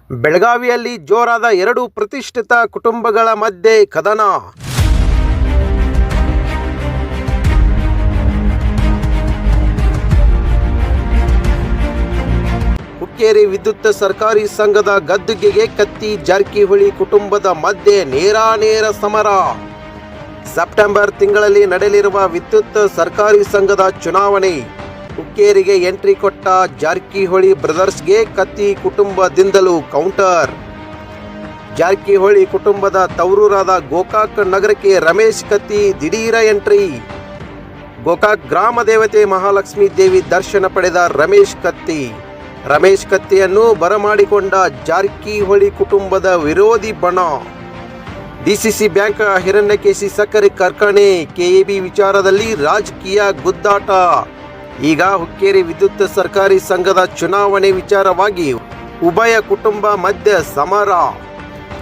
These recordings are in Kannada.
ಬೆಳಗಾವಿಯಲ್ಲಿ ಜೋರಾದ ಎರಡು ಪ್ರತಿಷ್ಠಿತ ಕುಟುಂಬಗಳ ಮಧ್ಯೆ ಕದನ. ಹುಕ್ಕೇರಿ ವಿದ್ಯುತ್ ಸರ್ಕಾರಿ ಸಂಘದ ಗದ್ದುಗೆಗೆ ಕತ್ತಿ. ಜಾರಕಿಹೊಳಿ ಕುಟುಂಬದ ಮಧ್ಯೆ ನೇರಾನೇರ ಸಮರ. ಸೆಪ್ಟೆಂಬರ್ ತಿಂಗಳಲ್ಲಿ ನಡೆಯಲಿರುವ ವಿದ್ಯುತ್ ಸರ್ಕಾರಿ ಸಂಘದ ಚುನಾವಣೆ. ಹುಕ್ಕೇರಿಗೆ ಎಂಟ್ರಿ ಕೊಟ್ಟ ಜಾರಕಿಹೊಳಿ ಬ್ರದರ್ಸ್ಗೆ ಕತ್ತಿ ಕುಟುಂಬದಿಂದಲೂ ಕೌಂಟರ್. ಜಾರಕಿಹೊಳಿ ಕುಟುಂಬದ ತವರೂರಾದ ಗೋಕಾಕ್ ನಗರಕ್ಕೆ ರಮೇಶ್ ಕತ್ತಿ ದಿಢೀರ ಎಂಟ್ರಿ. ಗೋಕಾಕ್ ಗ್ರಾಮ ದೇವತೆ ಮಹಾಲಕ್ಷ್ಮೀ ದೇವಿ ದರ್ಶನ ಪಡೆದ ರಮೇಶ್ ಕತ್ತಿಯನ್ನು ಬರಮಾಡಿಕೊಂಡ ಜಾರಕಿಹೊಳಿ ಕುಟುಂಬದ ವಿರೋಧಿ ಬಣ. ಡಿಸಿಸಿ ಬ್ಯಾಂಕ್, ಹಿರಣ್ಯಕೇಶಿ ಸಕ್ಕರೆ ಕಾರ್ಖಾನೆ, ಕೆಎಬಿ ವಿಚಾರದಲ್ಲಿ ರಾಜಕೀಯ ಗುದ್ದಾಟ. ಈಗ ಹುಕ್ಕೇರಿ ವಿದ್ಯುತ್ ಸರ್ಕಾರಿ ಸಂಘದ ಚುನಾವಣೆ ವಿಚಾರವಾಗಿ ಉಭಯ ಕುಟುಂಬ ಮಧ್ಯೆ ಸಮರ.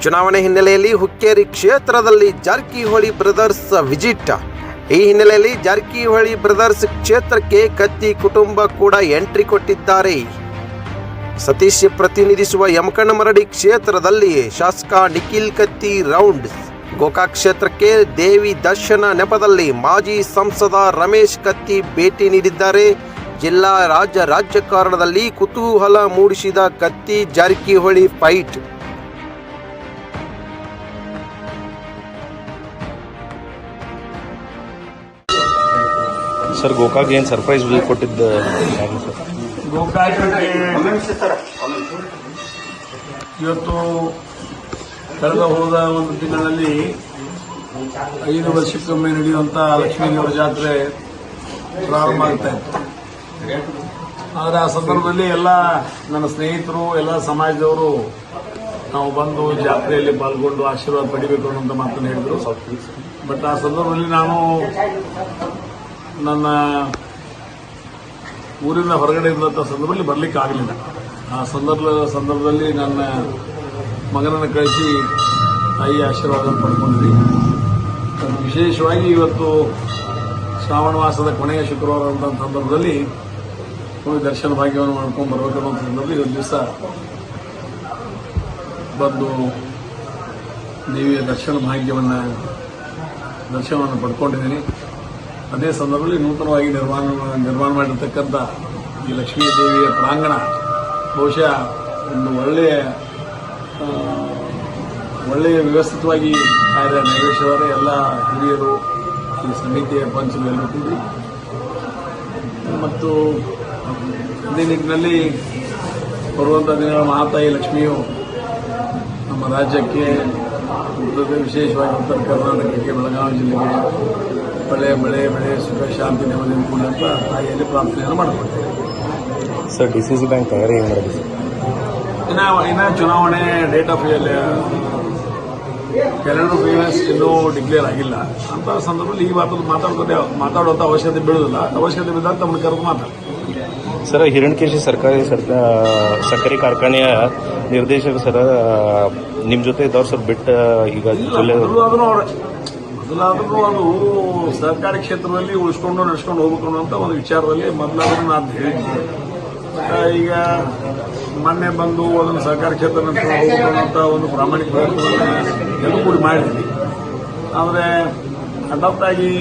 ಚುನಾವಣೆ ಹಿನ್ನೆಲೆಯಲ್ಲಿ ಹುಕ್ಕೇರಿ ಕ್ಷೇತ್ರದಲ್ಲಿ ಜಾರಕಿಹೊಳಿ ಬ್ರದರ್ಸ್ ವಿಜಿಟ್. ಈ ಹಿನ್ನೆಲೆಯಲ್ಲಿ ಜಾರಕಿಹೊಳಿ ಬ್ರದರ್ಸ್ ಕ್ಷೇತ್ರಕ್ಕೆ ಕತ್ತಿ ಕುಟುಂಬ ಕೂಡ ಎಂಟ್ರಿ ಕೊಟ್ಟಿದ್ದಾರೆ. ಸತೀಶ್ ಪ್ರತಿನಿಧಿಸುವ ಯಮಕನಮರಡಿ ಕ್ಷೇತ್ರದಲ್ಲಿ ಶಾಸಕ ನಿಖಿಲ್ ಕತ್ತಿ ರೌಂಡ್. ಗೋಕಾಕ್ ಕ್ಷೇತ್ರಕ್ಕೆ ದೇವಿ ದರ್ಶನ ನೆಪದಲ್ಲಿ ಮಾಜಿ ಸಂಸದ ರಮೇಶ್ ಕತ್ತಿ ಭೇಟಿ ನೀಡಿದ್ದಾರೆ. ಜಿಲ್ಲಾ ರಾಜಕಾರಣದಲ್ಲಿ ಕುತೂಹಲ ಮೂಡಿಸಿದ ಕತ್ತಿ ಜಾರಕಿಹೊಳಿ ಫೈಟ್. ಸರ್, ಗೋಕಾಕ್ ಏನು ಸರ್ಪ್ರೈಸ್ ವಿಸಿಟ್ ಕೊಟ್ಟಿದ್ದ ಸರ್? ಇವತ್ತು ಕಳೆದ ಹೋದ ಒಂದು ತಿಂಗಳಲ್ಲಿ 5 ವರ್ಷಕ್ಕೊಮ್ಮೆ ನಡೆಯುವಂಥ ಲಕ್ಷ್ಮೀದೇವರ ಜಾತ್ರೆ ಪ್ರಾರಂಭ ಆಗ್ತಾ ಇತ್ತು. ಆದರೆ ಆ ಸಂದರ್ಭದಲ್ಲಿ ಎಲ್ಲ ನನ್ನ ಸ್ನೇಹಿತರು, ಎಲ್ಲ ಸಮಾಜದವರು ನಾವು ಬಂದು ಜಾತ್ರೆಯಲ್ಲಿ ಪಾಲ್ಗೊಂಡು ಆಶೀರ್ವಾದ ಪಡಿಬೇಕು ಅನ್ನೋಂಥ ಮಾತನ್ನು ಹೇಳಿದರು. ಬಟ್ ಆ ಸಂದರ್ಭದಲ್ಲಿ ನಾನು ನನ್ನ ಊರಿನ ಹೊರಗಡೆ ಇದ್ದಂಥ ಸಂದರ್ಭದಲ್ಲಿ ಬರಲಿಕ್ಕೆ ಆಗಲಿಲ್ಲ. ಆ ಸಂದರ್ಭದಲ್ಲಿ ನನ್ನ ಮಗನನ್ನು ಕಳಿಸಿ ತಾಯಿ ಆಶೀರ್ವಾದ ಪಡ್ಕೊಂಡ್ವಿ. ವಿಶೇಷವಾಗಿ ಇವತ್ತು ಶ್ರಾವಣ ಮಾಸದ ಕೊನೆಯ ಶುಕ್ರವಾರ ಅಂತ ಸಂದರ್ಭದಲ್ಲಿ ದರ್ಶನ ಭಾಗ್ಯವನ್ನು ಮಾಡ್ಕೊಂಡು ಬರಬೇಕು ಅನ್ನೋ ಸಂದರ್ಭದಲ್ಲಿ ಇವತ್ತು ದಿವಸ ಬಂದು ದೇವಿಯ ದರ್ಶನವನ್ನು ಪಡ್ಕೊಂಡಿದ್ದೀನಿ. ಅದೇ ಸಂದರ್ಭದಲ್ಲಿ ನೂತನವಾಗಿ ನಿರ್ಮಾಣ ಮಾಡಿರ್ತಕ್ಕಂಥ ಈ ಲಕ್ಷ್ಮೀ ದೇವಿಯ ಪ್ರಾಂಗಣ ಬಹುಶಃ ಒಂದು ಒಳ್ಳೆಯ ವ್ಯವಸ್ಥಿತವಾಗಿ ಕಾರ್ಯ ನಿರ್ವಹಿಸಿದರೆ ಎಲ್ಲ ಹಿರಿಯರು, ಈ ಸಮಿತಿಯ ಪಂಚರು ಎಲ್ಲರೂ ಕೂಡಿ ಮತ್ತು ಅದೇ ನಿಟ್ಟಿನಲ್ಲಿ ಬರುವಂಥ ದಿನಗಳ ಮಹಾತಾಯಿ ಲಕ್ಷ್ಮಿಯು ನಮ್ಮ ರಾಜ್ಯಕ್ಕೆ, ವಿಶೇಷವಾಗಿ ಉತ್ತರ ಕರ್ನಾಟಕಕ್ಕೆ, ಬೆಳಗಾವಿ ಜಿಲ್ಲೆಗೆ ಬೆಳೆ ಸುಖ ಶಾಂತಿ ನೆಮ್ಮದಿ ಕೂಡಂತ ತಾಯಿಯಲ್ಲಿ ಪ್ರಾರ್ಥನೆಯನ್ನು ಮಾಡಿಕೊಡ್ತೇವೆ. ಸರ್, ಡಿಸಿಸಿ ಬ್ಯಾಂಕ್ ತಯಾರಿ ಏನು ಮಾಡಿದೆ ಸರ್? ಇನ್ನು ಚುನಾವಣೆ ಡೇಟ್ ಆಫ್ ಕ್ಯಾಲೆಂಡರ್ ಫೇಮಸ್ ಇನ್ನೂ ಡಿಕ್ಲೇರ್ ಆಗಿಲ್ಲ. ಅಂತ ಸಂದರ್ಭದಲ್ಲಿ ಈ ಮಾತಾಡುವಂಥ ಅವಶ್ಯಕತೆ ಬೀಳುವುದಿಲ್ಲ. ಅವಶ್ಯಕತೆ ಬಿದ್ದಾಗ ತಮ್ಮನ್ನು ಕರೆದು ಮಾತಾಡ್ತಾರೆ. ಸರ್, ಹಿರಣ್ಯಕೇಶಿ ಸಕ್ಕರೆ ಕಾರ್ಖಾನೆಯ ನಿರ್ದೇಶಕರು ಸರ್ ನಿಮ್ಮ ಜೊತೆ ಇದ್ದವ್ರು ಸರ್ ಬಿಟ್ಟು ಈಗ ಮೊದಲಾದ್ರೂ ಅದು ಸರ್ಕಾರಿ ಕ್ಷೇತ್ರದಲ್ಲಿ ನಡೆಸ್ಕೊಂಡು ಹೋಗ್ಬೇಕು ಅನ್ನೋಂಥ ಒಂದು ವಿಚಾರದಲ್ಲಿ ಮೊದಲಾದ್ರೂ ನಾನು ಹೇಳಿದ್ದೆ. ಈಗ ಮೊನ್ನೆ ಬಂದು ಅದನ್ನು ಸರ್ಕಾರಿ ಕ್ಷೇತ್ರ ನಡೆಸ್ಕೊಂಡು ಹೋಗ್ಬೇಕು ಅನ್ನೋಂಥ ಒಂದು ಪ್ರಾಮಾಣಿಕ ಪ್ರಯತ್ನವನ್ನು ಎಲ್ಲೂ ಕೂಡಿ ಮಾಡಿದ್ವಿ. ಆದರೆ ಅಡಾಪ್ಟ್ ಆಗಿ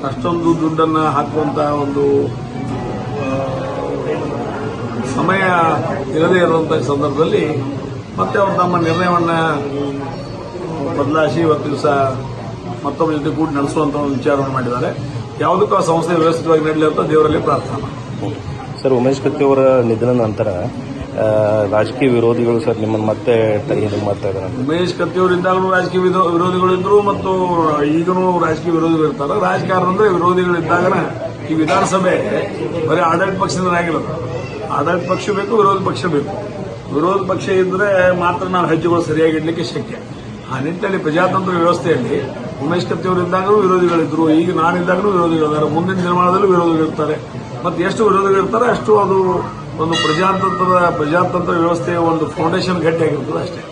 ಅಷ್ಟೊಂದು ದುಡ್ಡನ್ನು ಹಾಕುವಂಥ ಒಂದು ಸಮಯ ಇರದೇ ಇರುವಂಥ ಸಂದರ್ಭದಲ್ಲಿ ಮತ್ತೆ ಅವರು ತಮ್ಮ ನಿರ್ಣಯವನ್ನು ಬದಲಾಯಿಸಿ ಇವತ್ತು ದಿವಸ ಮತ್ತೊಬ್ಬರ ಜೊತೆ ಕೂಡಿ ನಡೆಸುವಂಥ ಒಂದು ವಿಚಾರವನ್ನು ಮಾಡಿದ್ದಾರೆ. ಯಾವುದಕ್ಕೂ ಆ ಸಂಸ್ಥೆ ವ್ಯವಸ್ಥಿತವಾಗಿ ನಡೆಯಲಿ ಅಂತ ದೇವರಲ್ಲಿ ಪ್ರಾರ್ಥನೆ. ಸರ್, ಉಮೇಶ್ ಕತ್ತಿ ಅವರ ನಿಧನ ನಂತರ ರಾಜಕೀಯ ವಿರೋಧಿಗಳು ಸರ್ ನಿಮ್ಮನ್ನು ಮತ್ತೆ ಮಾಡ್ತಾ ಇದ್ದಾರೆ. ಉಮೇಶ್ ಕತ್ತಿ ಅವರಿದ್ದಾಗಲೂ ರಾಜಕೀಯ ವಿರೋಧಿಗಳಿದ್ರು ಮತ್ತು ಈಗಲೂ ರಾಜಕೀಯ ವಿರೋಧಿಗಳು ಇರ್ತಾರೆ. ರಾಜಕಾರಣ ಅಂದ್ರೆ ವಿರೋಧಿಗಳಿದ್ದಾಗ ಈ ವಿಧಾನಸಭೆ ಬರೀ ಆಡಳಿತ ಪಕ್ಷದಿಂದ ಆಗಿರೋದು. ಆಡಳಿತ ಪಕ್ಷ ಬೇಕು, ವಿರೋಧ ಪಕ್ಷ ಬೇಕು. ವಿರೋಧ ಪಕ್ಷ ಇದ್ರೆ ಮಾತ್ರ ನಾವು ಹೆಜ್ಜೆಗಳು ಸರಿಯಾಗಿ ಇಡಲಿಕ್ಕೆ ಶಕ್ಯ. ಆ ನಿಟ್ಟಿನಲ್ಲಿ ಪ್ರಜಾತಂತ್ರ ವ್ಯವಸ್ಥೆಯಲ್ಲಿ ಉಮೇಶ್ ಕತ್ತಿ ಅವರಿದ್ದಾಗಲೂ ವಿರೋಧಿಗಳಿದ್ರು, ಈಗ ನಾನಿದ್ದಾಗಲೂ ವಿರೋಧಿಗಳಿದ್ದಾರೆ, ಮುಂದಿನ ನಿರ್ಮಾಣದಲ್ಲೂ ವಿರೋಧಿಗಳಿರ್ತಾರೆ. ಮತ್ತು ಎಷ್ಟು ವಿರೋಧಿಗಳಿರ್ತಾರೆ ಅಷ್ಟು ಅದು ಒಂದು ಪ್ರಜಾತಂತ್ರ ವ್ಯವಸ್ಥೆಯ ಒಂದು ಫೌಂಡೇಶನ್ ಗಟ್ಟಿಯಾಗಿರ್ತದೆ ಅಷ್ಟೇ.